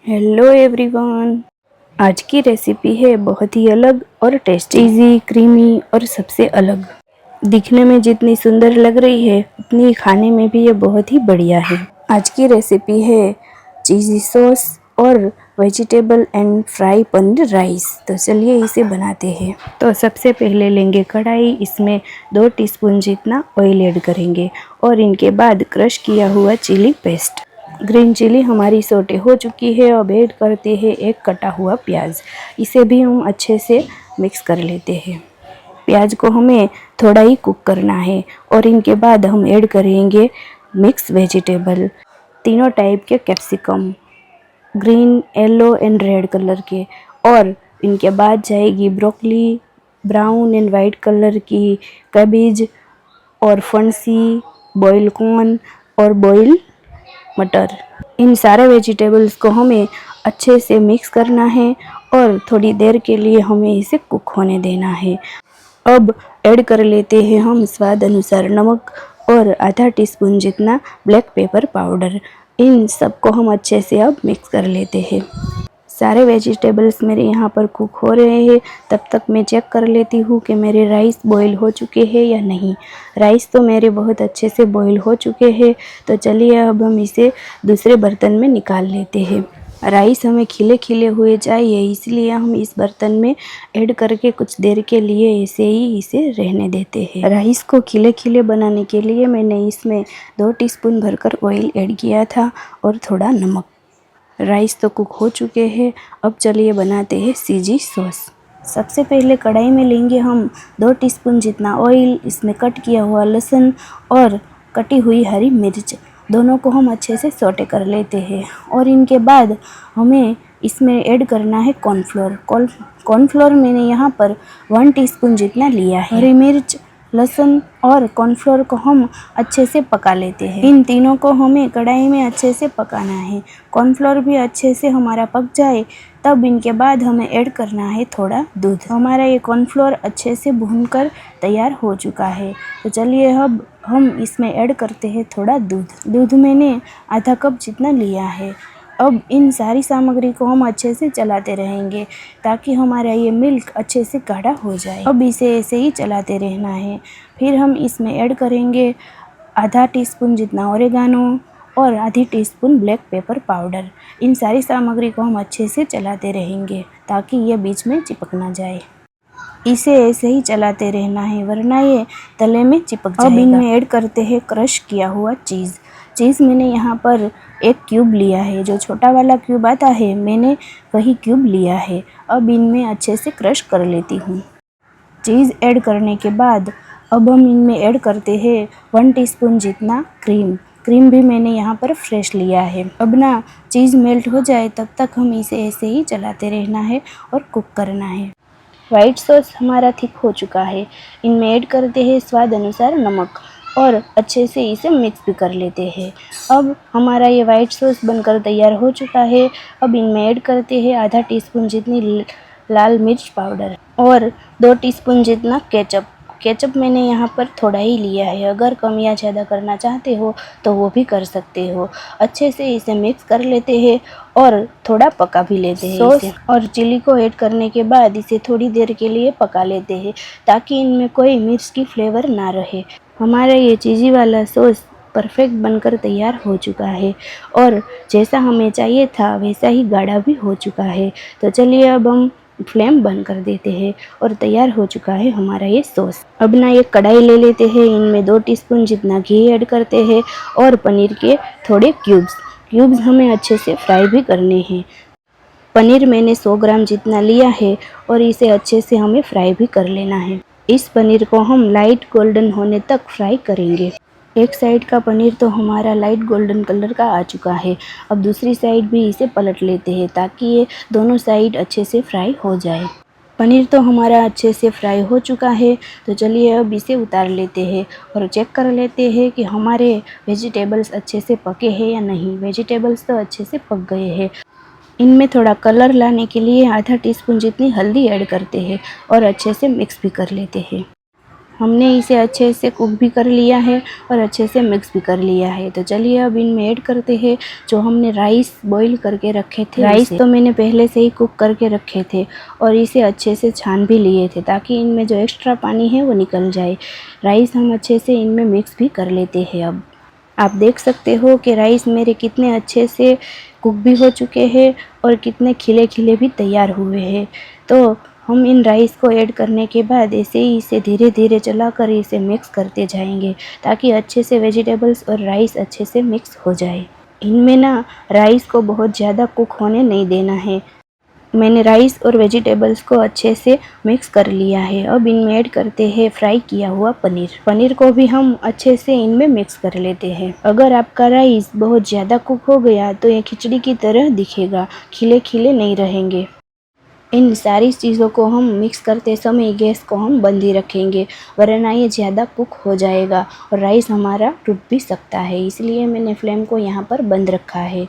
Hello everyone. आज की recipe है बहुत ही अलग और टेस्टी, चीज़ी, क्रीमी और सबसे अलग। दिखने में जितनी सुंदर लग रही है उतनी खाने में भी ये बहुत ही बढ़िया है। आज की रेसिपी है चीज़ी सॉस और vegetable and fry paneer rice. तो चलिए इसे बनाते हैं। तो सबसे पहले लेंगे कढ़ाई, इसमें 2 टीस्पून जितना ऑयल ऐड करेंगे और इनके बाद क्रश किया हुआ चिली पेस्ट। ग्रीन चिली हमारी सोटे हो चुकी है। अब ऐड करते हैं एक कटा हुआ प्याज। इसे भी हम अच्छे से मिक्स कर लेते हैं। प्याज को हमें थोड़ा ही कुक करना है और इनके बाद हम ऐड करेंगे मिक्स वेजिटेबल, तीनों टाइप के capsicum, green, yellow and red colour के। और इनके बाद जाएगी broccoli, brown and white colour की कैबेज और फणसी, बॉयल कॉर्न और बॉयल मटर। इन सारे वेजिटेबल्स को हमें अच्छे से मिक्स करना है और थोड़ी देर के लिए हमें इसे कुक होने देना है। अब ऐड कर लेते हैं हम स्वाद अनुसार नमक और आधा टीस्पून जितना ब्लैक पेपर पाउडर। इन सबको हम अच्छे से अब मिक्स कर लेते हैं। सारे वेजिटेबल्स मेरे यहाँ पर कुक हो रहे हैं। तब तक मैं चेक कर लेती हूँ कि मेरे राइस बॉईल हो चुके हैं या नहीं। राइस तो मेरे बहुत अच्छे से बॉईल हो चुके हैं। तो चलिए अब हम इसे दूसरे बर्तन में निकाल लेते हैं। राइस हमें खिले खिले हुए चाहिए, इसलिए हम इस बर्तन में ऐड करके कुछ देर के लिए ऐसे ही इसे रहने देते हैं। राइस को खिले खिले बनाने के लिए मैंने इसमें 2 टीस्पून भरकर ऑयल ऐड किया था और थोड़ा नमक। राइस तो कुक हो चुके हैं। अब चलिए बनाते हैं चीज़ी सॉस। सबसे पहले कढ़ाई में लेंगे हम 2 टीस्पून जितना ऑयल। इसमें कट किया हुआ लहसुन और कटी हुई हरी मिर्च, दोनों को हम अच्छे से सौटे कर लेते हैं। और इनके बाद हमें इसमें ऐड करना है कॉर्नफ्लोर। कॉर्नफ्लोर मैंने यहाँ पर 1 टीस्पून जितना लिया है। हरी मिर्च, लहसुन और कॉर्नफ्लोर को हम अच्छे से पका लेते हैं। इन तीनों को हमें कढ़ाई में अच्छे से पकाना है। कॉर्नफ्लोर भी अच्छे से हमारा पक जाए तब इनके बाद हमें ऐड करना है थोड़ा दूध। हमारा ये कॉर्नफ्लोर अच्छे से भूनकर तैयार हो चुका है। तो चलिए अब हम इसमें ऐड करते हैं थोड़ा दूध। दूध मैंने आधा कप जितना लिया है। अब इन सारी सामग्री को हम अच्छे से चलाते रहेंगे ताकि हमारा ये मिल्क अच्छे से गाढ़ा हो जाए। अब इसे ऐसे ही चलाते रहना है। फिर हम इसमें ऐड करेंगे आधा टीस्पून जितना ओरिगानो और आधी टीस्पून ब्लैक पेपर पाउडर। इन सारी सामग्री को हम अच्छे से चलाते रहेंगे ताकि ये बीच में चिपक ना जाए। इसे ऐसे ही चलाते रहना है वरना ये तले में चिपक जाएगा। अब इनमें ऐड करते हैं क्रश किया हुआ चीज़। चीज़ मैंने यहाँ पर 1 क्यूब लिया है। जो छोटा वाला क्यूब आता है मैंने वही क्यूब लिया है। अब इनमें अच्छे से क्रश कर लेती हूँ। चीज़ ऐड करने के बाद अब हम इनमें ऐड करते हैं 1 टीस्पून जितना क्रीम। क्रीम भी मैंने यहाँ पर फ्रेश लिया है। अब ना चीज़ मेल्ट हो जाए तब तक हम इसे ऐसे ही चलाते रहना है और कुक करना है। वाइट सॉस हमारा थिक हो चुका है। इनमें ऐड करते हैं स्वाद अनुसार नमक और अच्छे से इसे मिक्स भी कर लेते हैं। अब हमारा ये वाइट सॉस बनकर तैयार हो चुका है। अब इनमें ऐड करते हैं आधा टीस्पून जितनी लाल मिर्च पाउडर और 2 टीस्पून जितना केचप। केचप मैंने यहाँ पर थोड़ा ही लिया है। अगर कम या ज़्यादा करना चाहते हो तो वो भी कर सकते हो। अच्छे से इसे मिक्स कर लेते हैं और थोड़ा पका भी लेते हैं। सॉस और चिली को ऐड करने के बाद इसे थोड़ी देर के लिए पका लेते हैं ताकि इनमें कोई मिर्च की फ्लेवर ना रहे। हमारा ये चीज़ी वाला सॉस परफेक्ट बनकर तैयार हो चुका है और जैसा हमें चाहिए था वैसा ही गाढ़ा भी हो चुका है। तो चलिए अब हम फ्लेम बंद कर देते हैं और तैयार हो चुका है हमारा ये सॉस। अब ना एक कढ़ाई ले लेते हैं। इनमें 2 टीस्पून जितना घी ऐड करते हैं और पनीर के थोड़े क्यूब्स हमें अच्छे से फ्राई भी करने हैं। पनीर मैंने 100 ग्राम जितना लिया है और इसे अच्छे से हमें फ्राई भी कर लेना है। इस पनीर को हम लाइट गोल्डन होने तक फ्राई करेंगे। एक साइड का पनीर तो हमारा लाइट गोल्डन कलर का आ चुका है। अब दूसरी साइड भी इसे पलट लेते हैं ताकि ये दोनों साइड अच्छे से फ्राई हो जाए। पनीर तो हमारा अच्छे से फ्राई हो चुका है। तो चलिए अब इसे उतार लेते हैं और चेक कर लेते हैं कि हमारे वेजिटेबल्स अच्छे से पके हैं या नहीं। वेजिटेबल्स तो अच्छे से पक गए हैं। इनमें थोड़ा कलर लाने के लिए आधा टीस्पून जितनी हल्दी ऐड करते हैं और अच्छे से मिक्स भी कर लेते हैं। हमने इसे अच्छे से कुक भी कर लिया है और अच्छे से मिक्स भी कर लिया है। तो चलिए अब इनमें ऐड करते हैं जो हमने राइस बॉईल करके रखे थे। राइस तो मैंने पहले से ही कुक करके रखे थे और इसे अच्छे से छान भी लिए थे ताकि इनमें जो एक्स्ट्रा पानी है वो निकल जाए। राइस हम अच्छे से इनमें मिक्स भी कर लेते हैं। अब आप देख सकते हो कि राइस मेरे कितने अच्छे से कुक भी हो चुके हैं और कितने खिले खिले भी तैयार हुए हैं। तो हम इन राइस को ऐड करने के बाद ऐसे ही इसे धीरे धीरे चलाकर इसे मिक्स करते जाएंगे ताकि अच्छे से वेजिटेबल्स और राइस अच्छे से मिक्स हो जाए। इनमें ना राइस को बहुत ज़्यादा कुक होने नहीं देना है। मैंने राइस और वेजिटेबल्स को अच्छे से मिक्स कर लिया है। अब इनमें ऐड करते हैं फ्राई किया हुआ पनीर। पनीर को भी हम अच्छे से इनमें मिक्स कर लेते हैं। अगर आपका राइस बहुत ज़्यादा कुक हो गया तो ये खिचड़ी की तरह दिखेगा, खिले खिले नहीं रहेंगे। इन सारी चीज़ों को हम मिक्स करते समय गैस को हम बंद ही रखेंगे, वरना ये ज़्यादा कुक हो जाएगा और राइस हमारा टूट भी सकता है। इसलिए मैंने फ्लेम को यहाँ पर बंद रखा है।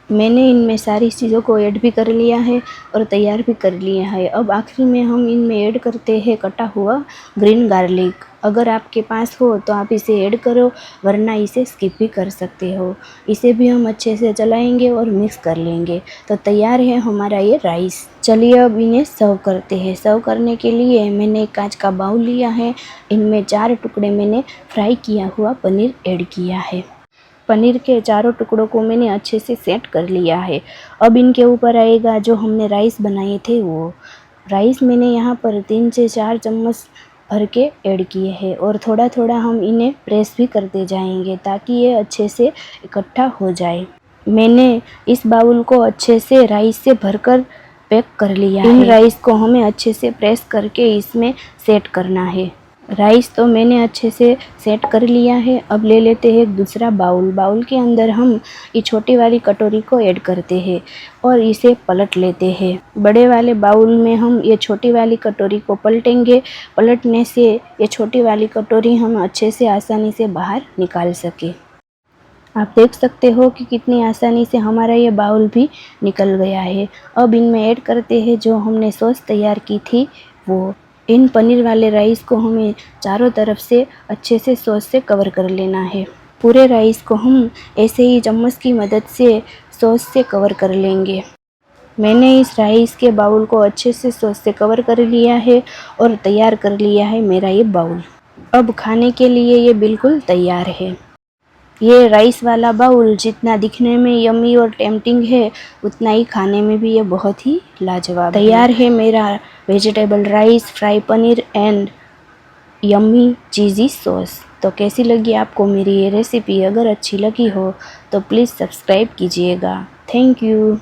मैंने इनमें सारी चीज़ों को ऐड भी कर लिया है और तैयार भी कर लिया है। अब आखिरी में हम इनमें ऐड करते हैं कटा हुआ ग्रीन गार्लिक। अगर आपके पास हो तो आप इसे ऐड करो, वरना इसे स्किप भी कर सकते हो। इसे भी हम अच्छे से चलाएंगे और मिक्स कर लेंगे। तो तैयार है हमारा ये राइस। चलिए अब इन्हें सर्व करते हैं। सर्व करने के लिए मैंने एक कांच का बाउल लिया है। इनमें 4 टुकड़े मैंने फ्राई किया हुआ पनीर ऐड किया है। पनीर के चारों टुकड़ों को मैंने अच्छे से सेट कर लिया है। अब इनके ऊपर आएगा जो हमने राइस बनाए थे वो। राइस मैंने यहाँ पर 3 से 4 चम्मच भर के ऐड किए हैं और थोड़ा थोड़ा हम इन्हें प्रेस भी करते जाएंगे ताकि ये अच्छे से इकट्ठा हो जाए। मैंने इस बाउल को अच्छे से राइस से भरकर पैक कर लिया है। इन राइस को हमें अच्छे से प्रेस करके इसमें सेट करना है। राइस तो मैंने अच्छे से सेट कर लिया है। अब ले लेते हैं एक दूसरा बाउल। बाउल के अंदर हम ये छोटी वाली कटोरी को ऐड करते हैं और इसे पलट लेते हैं। बड़े वाले बाउल में हम ये छोटी वाली कटोरी को पलटेंगे। पलटने से ये छोटी वाली कटोरी हम अच्छे से आसानी से बाहर निकाल सके। आप देख सकते हो कि कितनी आसानी से हमारा ये बाउल भी निकल गया है। अब इनमें ऐड करते हैं जो हमने सॉस तैयार की थी वो। इन पनीर वाले राइस को हमें चारों तरफ से अच्छे से सॉस से कवर कर लेना है। पूरे राइस को हम ऐसे ही चम्मच की मदद से सॉस से कवर कर लेंगे। मैंने इस राइस के बाउल को अच्छे से सॉस से कवर कर लिया है और तैयार कर लिया है मेरा ये बाउल। अब खाने के लिए ये बिल्कुल तैयार है। ये राइस वाला बाउल जितना दिखने में यम्मी और टेम्पटिंग है, उतना ही खाने में भी ये बहुत ही लाजवाब है। तैयार है मेरा vegetable rice, fry paneer and yummy cheesy sauce. तो कैसी लगी आपको मेरी ये रेसिपी? अगर अच्छी लगी हो तो प्लीज़ सब्सक्राइब कीजिएगा। Thank you.